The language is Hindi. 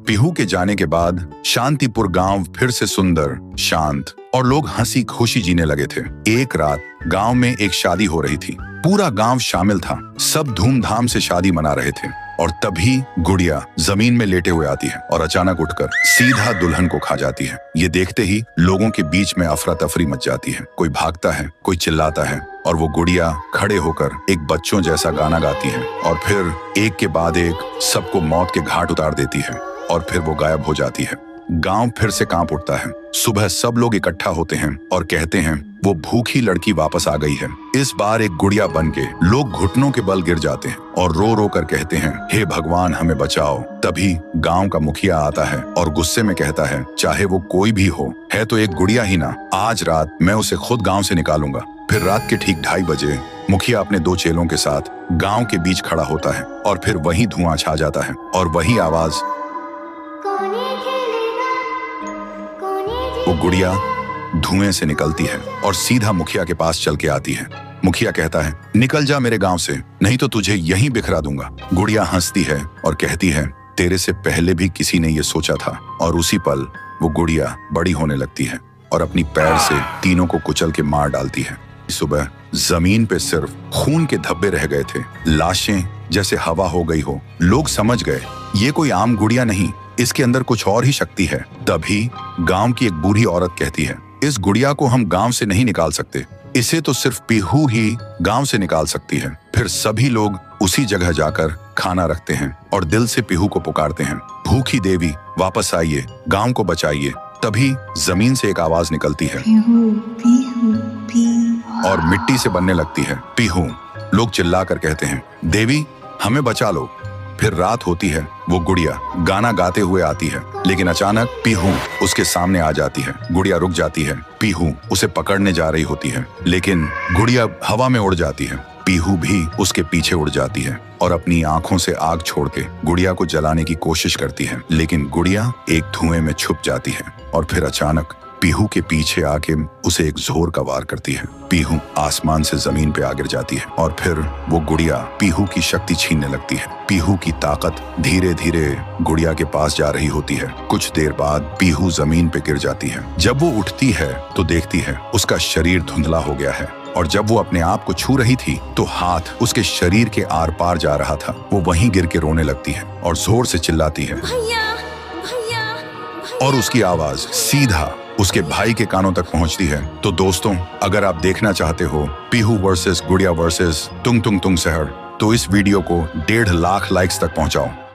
पीहू के जाने के बाद शांतिपुर गांव फिर से सुंदर, शांत और लोग हंसी खुशी जीने लगे थे। एक रात गांव में एक शादी हो रही थी। पूरा गांव शामिल था। सब धूमधाम से शादी मना रहे थे और तभी गुड़िया जमीन में लेटे हुए आती है और अचानक उठकर सीधा दुल्हन को खा जाती है। ये देखते ही लोगों के बीच में अफरा तफरी मच जाती है। कोई भागता है, कोई चिल्लाता है और वो गुड़िया खड़े होकर एक बच्चों जैसा गाना गाती है और फिर एक के बाद एक सबको मौत के घाट उतार देती है और फिर वो गायब हो जाती है। गांव फिर से कांप उठता है। सुबह सब लोग इकट्ठा होते हैं और कहते हैं वो भूखी लड़की वापस आ गई है। इस बार एक गुड़िया बन के लोग घुटनों के बल गिर जाते हैं और रो रो कर कहते हैं, हे भगवान हमें बचाओ। तभी गांव का मुखिया आता है और गुस्से में कहता है, चाहे वो कोई भी हो, है तो एक गुड़िया ही ना, आज रात मैं उसे खुद गांव से निकालूंगा। फिर रात के ठीक 2:30 बजे मुखिया अपने 2 चेलों के साथ गांव के बीच खड़ा होता है और फिर वही धुआं छा जाता है और वही आवाज। वो गुड़िया धुएं से निकलती है और सीधा मुखिया के पास चल के आती है। मुखिया कहता है, निकल जा मेरे गांव से, नहीं तो तुझे यहीं बिखरा दूंगा। गुड़िया हंसती है और कहती है, तेरे से पहले भी किसी ने ये सोचा था। और उसी पल वो गुड़िया बड़ी होने लगती है और अपनी पैर से तीनों को कुचल के मार डालती है। सुबह जमीन पे सिर्फ खून के धब्बे रह गए थे, लाशें जैसे हवा हो गई हो। लोग समझ गए ये कोई आम गुड़िया नहीं, इसके अंदर कुछ और ही शक्ति है। तभी गांव की एक बूढ़ी औरत कहती है, इस गुड़िया को हम गांव से नहीं निकाल सकते, इसे तो सिर्फ पीहू ही गांव से निकाल सकती है। फिर सभी लोग उसी जगह जाकर खाना रखते हैं और दिल से पीहू को पुकारते हैं, भूखी देवी वापस आइए, गांव को बचाइए। तभी जमीन से एक आवाज निकलती है पीहू, पीहू, पीहू। और मिट्टी से बनने लगती है पीहू। लोग चिल्लाकर कहते हैं, देवी हमें बचा लो। फिर रात होती है। वो गुड़िया गाना गाते हुए आती है, लेकिन अचानक पीहू उसके सामने आ जाती है। गुड़िया रुक जाती है। पीहू उसे पकड़ने जा रही होती है, लेकिन गुड़िया हवा में उड़ जाती है। पीहू भी उसके पीछे उड़ जाती है और अपनी आंखों से आग छोड़ के गुड़िया को जलाने की कोशिश करती है, लेकिन गुड़िया एक धुएं में छुप जाती है और फिर अचानक पीहू के पीछे आके उसे एक जोर का वार करती है। पीहू आसमान से जमीन पे आ गिर जाती है और फिर वो गुड़िया पीहू की शक्ति छीनने लगती है। पीहू की ताकत धीरे धीरे गुड़िया के पास जा रही होती है। कुछ देर बाद पीहू जमीन पे गिर जाती है। जब वो उठती है तो देखती है उसका शरीर धुंधला हो गया है और जब वो अपने आप को छू रही थी तो हाथ उसके शरीर के आर पार जा रहा था। वो वहीं गिर के रोने लगती है और जोर से चिल्लाती है, भैया, भैया, भैया। और उसकी आवाज सीधा उसके भाई के कानों तक पहुंचती है। तो दोस्तों, अगर आप देखना चाहते हो पीहू वर्सेस गुड़िया वर्सेस तुंग तुंग तुंग सहर, तो इस वीडियो को 1.5 लाख लाइक्स तक पहुंचाओ।